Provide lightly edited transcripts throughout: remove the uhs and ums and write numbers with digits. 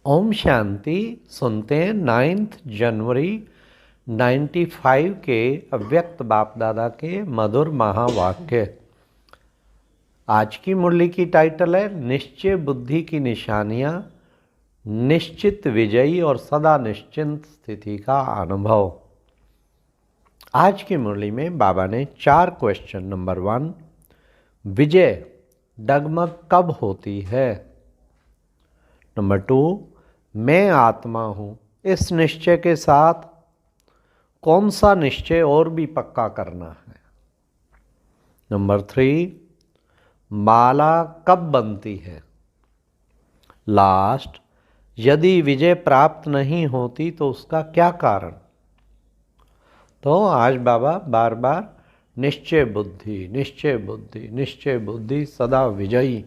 ओम शांति। सुनते हैं 9 जनवरी 95 के अव्यक्त बाप दादा के मधुर महावाक्य। आज की मुरली की टाइटल है निश्चय बुद्धि की निशानियां, निश्चित विजयी और सदा निश्चिंत स्थिति का अनुभव। आज की मुरली में बाबा ने 4 क्वेश्चन। नंबर 1, विजय डगमग कब होती है। नंबर 2, मैं आत्मा हूँ, इस निश्चय के साथ कौन सा निश्चय और भी पक्का करना है। नंबर 3, माला कब बनती है। लास्ट, यदि विजय प्राप्त नहीं होती तो उसका क्या कारण। तो आज बाबा बार बार निश्चय बुद्धि, निश्चय बुद्धि, निश्चय बुद्धि सदा विजयी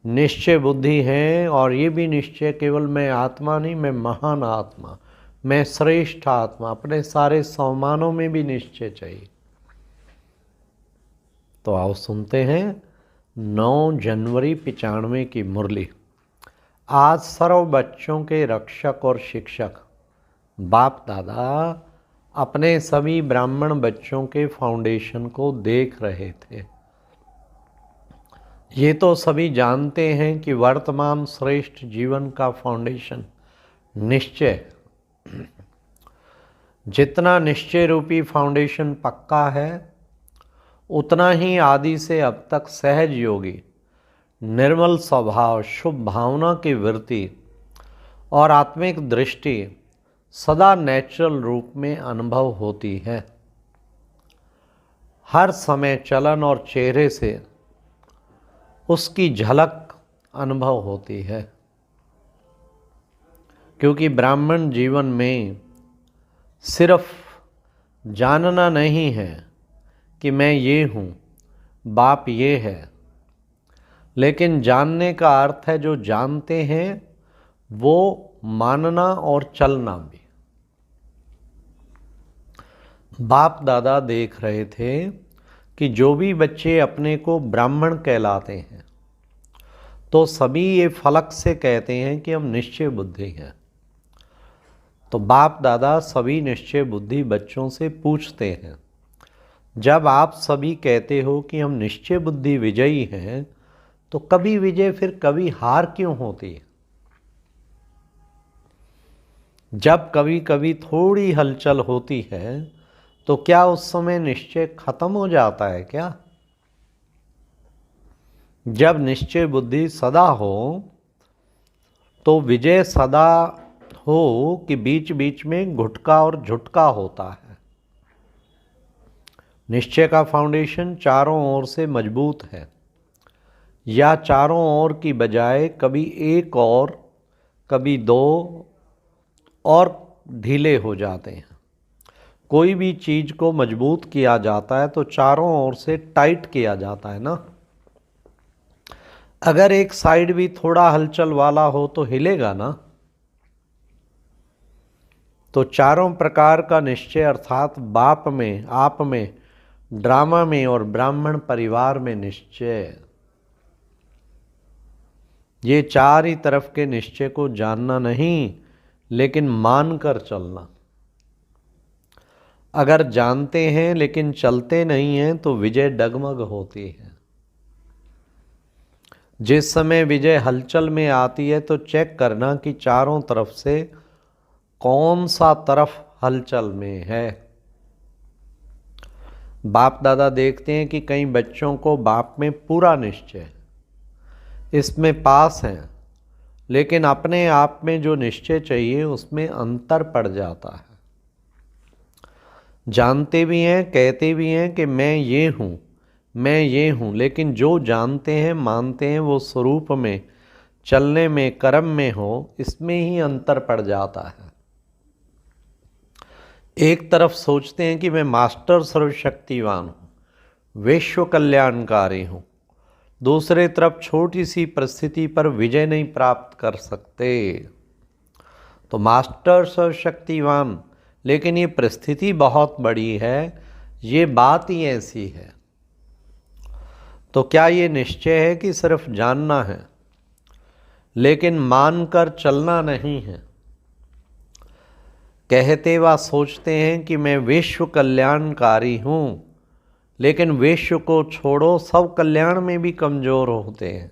निश्चय बुद्धि है। और ये भी निश्चय केवल मैं आत्मा नहीं, मैं महान आत्मा, मैं श्रेष्ठ आत्मा, अपने सारे सम्मानों में भी निश्चय चाहिए। तो आओ सुनते हैं 9 जनवरी 95 की मुरली। आज सर्व बच्चों के रक्षक और शिक्षक बाप दादा अपने सभी ब्राह्मण बच्चों के फाउंडेशन को देख रहे थे। ये तो सभी जानते हैं कि वर्तमान श्रेष्ठ जीवन का फाउंडेशन निश्चय। जितना निश्चय रूपी फाउंडेशन पक्का है, उतना ही आदि से अब तक सहज योगी, निर्मल स्वभाव, शुभ भावना की वृत्ति और आत्मिक दृष्टि सदा नेचुरल रूप में अनुभव होती है। हर समय चलन और चेहरे से उसकी झलक अनुभव होती है। क्योंकि ब्राह्मण जीवन में सिर्फ जानना नहीं है कि मैं ये हूँ, बाप ये है, लेकिन जानने का अर्थ है जो जानते हैं वो मानना और चलना भी। बाप दादा देख रहे थे कि जो भी बच्चे अपने को ब्राह्मण कहलाते हैं तो सभी ये फलक से कहते हैं कि हम निश्चय बुद्धि हैं। तो बाप दादा सभी निश्चय बुद्धि बच्चों से पूछते हैं, जब आप सभी कहते हो कि हम निश्चय बुद्धि विजयी हैं, तो कभी विजय फिर कभी हार क्यों होती है। जब कभी कभी थोड़ी हलचल होती है तो क्या उस समय निश्चय खत्म हो जाता है क्या। जब निश्चय बुद्धि सदा हो तो विजय सदा हो कि बीच बीच में घुटका और झुटका होता है। निश्चय का फाउंडेशन चारों ओर से मजबूत है, या चारों ओर की बजाय कभी एक और कभी दो और ढीले हो जाते हैं। कोई भी चीज को मजबूत किया जाता है तो चारों ओर से टाइट किया जाता है ना। अगर एक साइड भी थोड़ा हलचल वाला हो तो हिलेगा ना। तो चारों प्रकार का निश्चय अर्थात बाप में, आप में, ड्रामा में और ब्राह्मण परिवार में निश्चय, ये चार ही तरफ के निश्चय को जानना नहीं लेकिन मानकर चलना। अगर जानते हैं लेकिन चलते नहीं हैं तो विजय डगमग होती है। जिस समय विजय हलचल में आती है तो चेक करना कि चारों तरफ से कौन सा तरफ हलचल में है। बाप दादा देखते हैं कि कई बच्चों को बाप में पूरा निश्चय है, इसमें पास हैं, लेकिन अपने आप में जो निश्चय चाहिए उसमें अंतर पड़ जाता है। जानते भी हैं, कहते भी हैं कि मैं ये हूँ, मैं ये हूँ, लेकिन जो जानते हैं, मानते हैं, वो स्वरूप में, चलने में, कर्म में हो, इसमें ही अंतर पड़ जाता है। एक तरफ सोचते हैं कि मैं मास्टर सर्वशक्तिवान हूँ, विश्व कल्याणकारी हूँ, दूसरे तरफ छोटी सी परिस्थिति पर विजय नहीं प्राप्त कर सकते। तो मास्टर सर्वशक्तिवान, लेकिन ये परिस्थिति बहुत बड़ी है, ये बात ही ऐसी है। तो क्या ये निश्चय है कि सिर्फ जानना है, लेकिन मानकर चलना नहीं है। कहते व सोचते हैं कि मैं विश्व कल्याणकारी हूँ, लेकिन विश्व को छोड़ो, सब कल्याण में भी कमज़ोर होते हैं।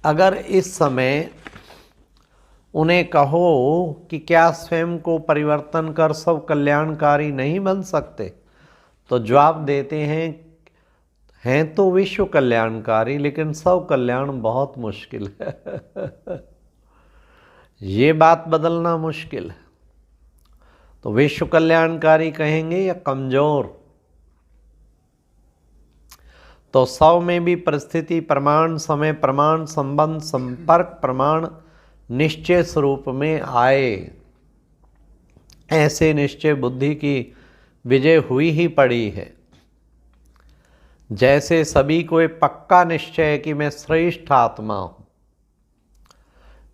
अगर इस समय उन्हें कहो कि क्या स्वयं को परिवर्तन कर सब कल्याणकारी नहीं बन सकते, तो जवाब देते हैं तो विश्व कल्याणकारी, लेकिन सब कल्याण बहुत मुश्किल है। ये बात बदलना मुश्किल है। तो विश्व कल्याणकारी कहेंगे या कमजोर? तो सौ में भी परिस्थिति प्रमाण, समय प्रमाण, संबंध, संपर्क प्रमाण निश्चय स्वरूप में आए, ऐसे निश्चय बुद्धि की विजय हुई ही पड़ी है। जैसे सभी को एक पक्का निश्चय है कि मैं श्रेष्ठ आत्मा हूं,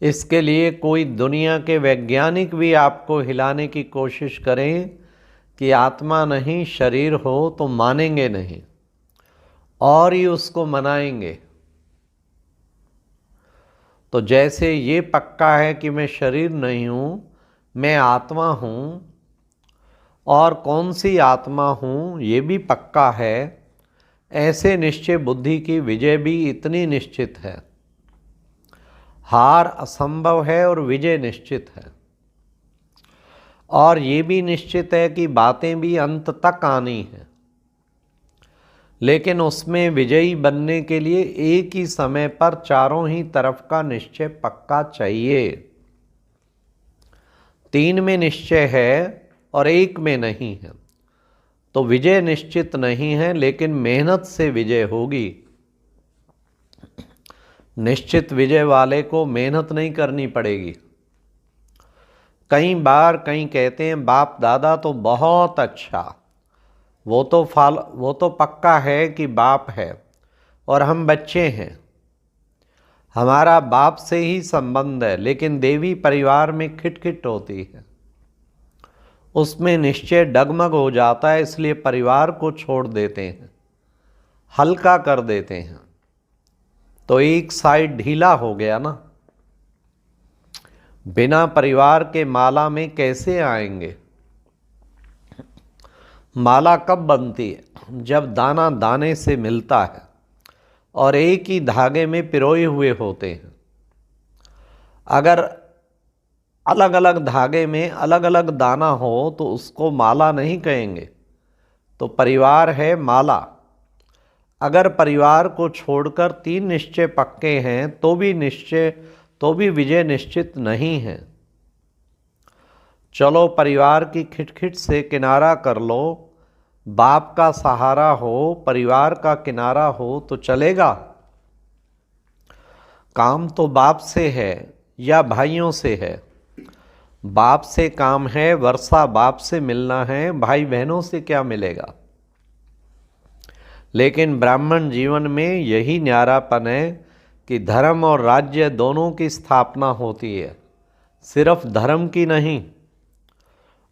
इसके लिए कोई दुनिया के वैज्ञानिक भी आपको हिलाने की कोशिश करें कि आत्मा नहीं शरीर हो, तो मानेंगे नहीं और ही उसको मनाएंगे। तो जैसे ये पक्का है कि मैं शरीर नहीं हूँ, मैं आत्मा हूँ, और कौन सी आत्मा हूँ ये भी पक्का है, ऐसे निश्चय बुद्धि की विजय भी इतनी निश्चित है। हार असंभव है और विजय निश्चित है। और ये भी निश्चित है कि बातें भी अंत तक आनी है, लेकिन उसमें विजयी बनने के लिए एक ही समय पर चारों ही तरफ का निश्चय पक्का चाहिए। 3 में निश्चय है और 1 में नहीं है, तो विजय निश्चित नहीं है, लेकिन मेहनत से विजय होगी। निश्चित विजय वाले को मेहनत नहीं करनी पड़ेगी। कई बार कई कहते हैं बाप दादा तो बहुत अच्छा, वो तो पक्का है कि बाप है और हम बच्चे हैं, हमारा बाप से ही संबंध है, लेकिन देवी परिवार में खिटखिट होती है, उसमें निश्चय डगमग हो जाता है, इसलिए परिवार को छोड़ देते हैं, हल्का कर देते हैं। तो एक साइड ढीला हो गया ना। बिना परिवार के माला में कैसे आएंगे? माला कब बनती है? जब दाना दाने से मिलता है और एक ही धागे में पिरोए हुए होते हैं। अगर अलग अलग धागे में अलग अलग दाना हो तो उसको माला नहीं कहेंगे, तो परिवार है माला। अगर परिवार को छोड़कर 3 निश्चय पक्के हैं तो भी विजय निश्चित नहीं है। चलो परिवार की खिटखिट से किनारा कर लो, बाप का सहारा हो, परिवार का किनारा हो तो चलेगा। काम तो बाप से है या भाइयों से है। बाप से काम है, वर्षा बाप से मिलना है, भाई बहनों से क्या मिलेगा? लेकिन ब्राह्मण जीवन में यही न्यारापन है कि धर्म और राज्य दोनों की स्थापना होती है, सिर्फ धर्म की नहीं।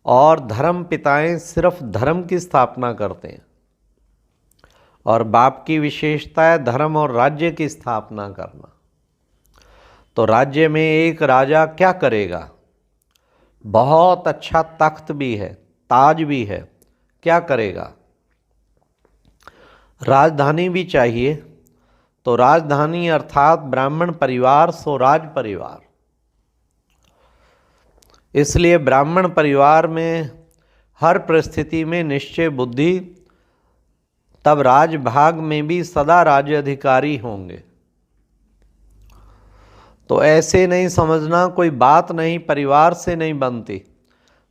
और धर्म पिताएं सिर्फ धर्म की स्थापना करते हैं, और बाप की विशेषता है धर्म और राज्य की स्थापना करना। तो राज्य में एक राजा क्या करेगा? बहुत अच्छा तख्त भी है, ताज भी है, क्या करेगा? राजधानी भी चाहिए। तो राजधानी अर्थात ब्राह्मण परिवार सो राज परिवार। इसलिए ब्राह्मण परिवार में हर परिस्थिति में निश्चय बुद्धि, तब राजभाग में भी सदा राज्य अधिकारी होंगे। तो ऐसे नहीं समझना कोई बात नहीं परिवार से नहीं बनती,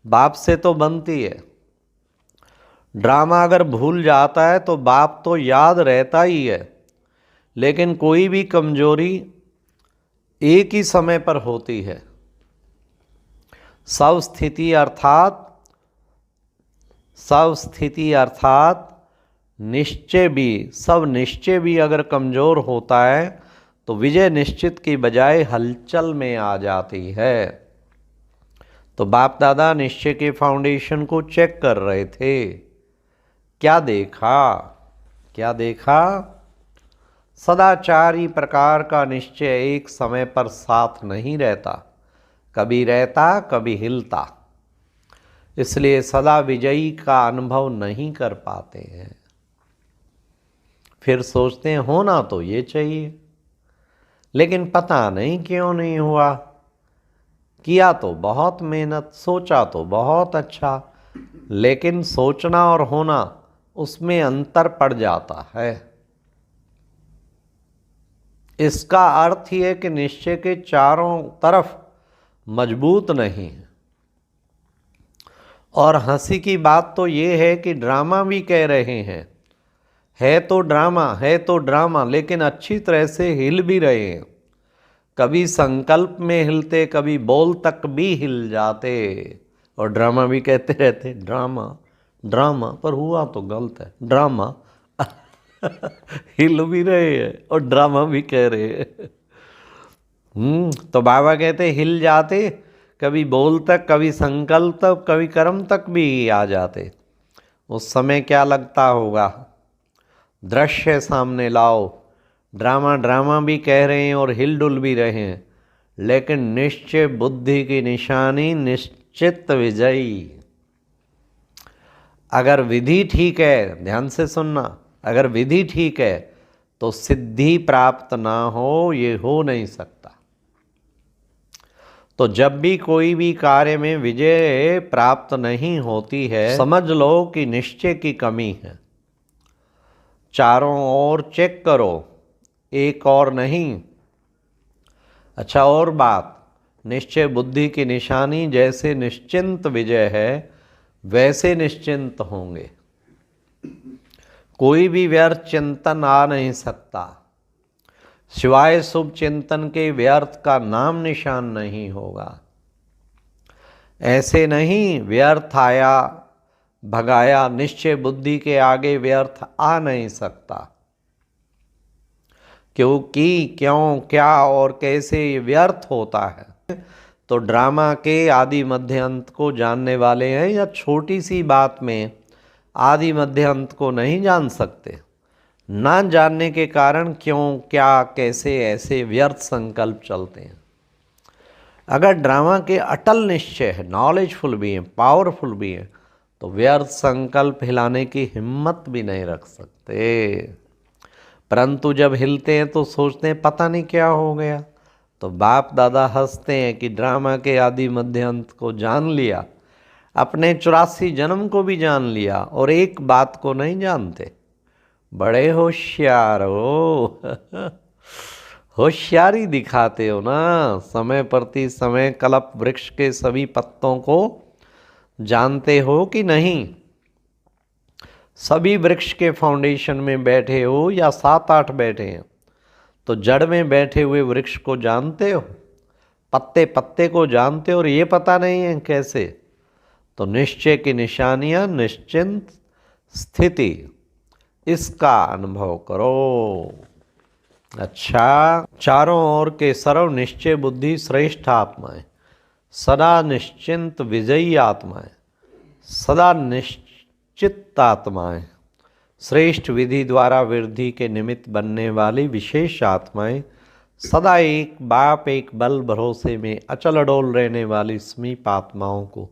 बाप से तो बनती है। ड्रामा अगर भूल जाता है तो बाप तो याद रहता ही है, लेकिन कोई भी कमजोरी एक ही समय पर होती है। सब स्थिति अर्थात निश्चय भी, सब निश्चय भी अगर कमजोर होता है तो विजय निश्चित की बजाय हलचल में आ जाती है। तो बाप दादा निश्चय के फाउंडेशन को चेक कर रहे थे। क्या देखा? सदाचारी प्रकार का निश्चय एक समय पर साथ नहीं रहता, कभी रहता कभी हिलता, इसलिए सदा विजयी का अनुभव नहीं कर पाते हैं। फिर सोचते हैं होना तो ये चाहिए, लेकिन पता नहीं क्यों नहीं हुआ। किया तो बहुत मेहनत, सोचा तो बहुत अच्छा, लेकिन सोचना और होना उसमें अंतर पड़ जाता है। इसका अर्थ यह है कि निश्चय के चारों तरफ मजबूत नहीं है। और हंसी की बात तो ये है कि ड्रामा भी कह रहे हैं, है तो ड्रामा, है तो ड्रामा, लेकिन अच्छी तरह से हिल भी रहे हैं। कभी संकल्प में हिलते, कभी बोल तक भी हिल जाते, और ड्रामा भी कहते रहते, ड्रामा ड्रामा, पर हुआ तो गलत है, ड्रामा हिल भी रहे हैं और ड्रामा भी कह रहे हैं। तो बाबा कहते हिल जाते, कभी बोल तक, कभी संकल्प तक, कभी कर्म तक भी आ जाते। उस समय क्या लगता होगा? दृश्य सामने लाओ, ड्रामा ड्रामा भी कह रहे हैं और हिलडुल भी रहे हैं, लेकिन निश्चय बुद्धि की निशानी, निश्चित विजयी। अगर विधि ठीक है, ध्यान से सुनना, अगर विधि ठीक है तो सिद्धि प्राप्त ना हो, ये हो नहीं सकता। तो जब भी कोई भी कार्य में विजय प्राप्त नहीं होती है, समझ लो कि निश्चय की कमी है। चारों ओर चेक करो, एक और नहीं। अच्छा, और बात, निश्चय बुद्धि की निशानी, जैसे निश्चिंत विजय है वैसे निश्चिंत होंगे। कोई भी व्यर्थ चिंतन आ नहीं सकता, सिवाय शुभ चिंतन के व्यर्थ का नाम निशान नहीं होगा। ऐसे नहीं व्यर्थ आया भगाया, निश्चय बुद्धि के आगे व्यर्थ आ नहीं सकता, क्योंकि क्यों, क्या और कैसे व्यर्थ होता है। तो ड्रामा के आदि मध्य अंत को जानने वाले हैं, या छोटी सी बात में आदि मध्य अंत को नहीं जान सकते। ना जानने के कारण क्यों, क्या, कैसे ऐसे व्यर्थ संकल्प चलते हैं। अगर ड्रामा के अटल निश्चय है, नॉलेजफुल भी है, पावरफुल भी है, तो व्यर्थ संकल्प हिलाने की हिम्मत भी नहीं रख सकते। परंतु जब हिलते हैं तो सोचते हैं पता नहीं क्या हो गया। तो बाप दादा हंसते हैं कि ड्रामा के आदि मध्य अंत को जान लिया, अपने 84 जन्म को भी जान लिया, और एक बात को नहीं जानते। बड़े होशियार हो होशियारी दिखाते हो ना। समय प्रति समय कल्प वृक्ष के सभी पत्तों को जानते हो कि नहीं? सभी वृक्ष के फाउंडेशन में बैठे हो या 7-8 बैठे हैं, तो जड़ में बैठे हुए वृक्ष को जानते हो, पत्ते पत्ते को जानते हो, और ये पता नहीं है कैसे। तो निश्चय की निशानियां, निश्चिंत स्थिति, इसका अनुभव करो। अच्छा, चारों ओर के सर्व निश्चय बुद्धि श्रेष्ठ आत्माएं, सदा निश्चिंत विजयी आत्माएं, सदा निश्चित आत्माएं, श्रेष्ठ विधि द्वारा वृद्धि के निमित्त बनने वाली विशेष आत्माएं, सदा एक बाप एक बल भरोसे में अचल अडोल रहने वाली समीप आत्माओं को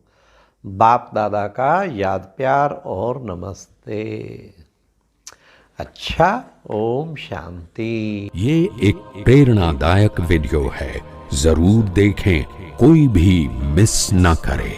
बाप दादा का याद प्यार और नमस्ते। अच्छा, ओम शांति। ये एक प्रेरणादायक वीडियो है, जरूर देखें, कोई भी मिस ना करे।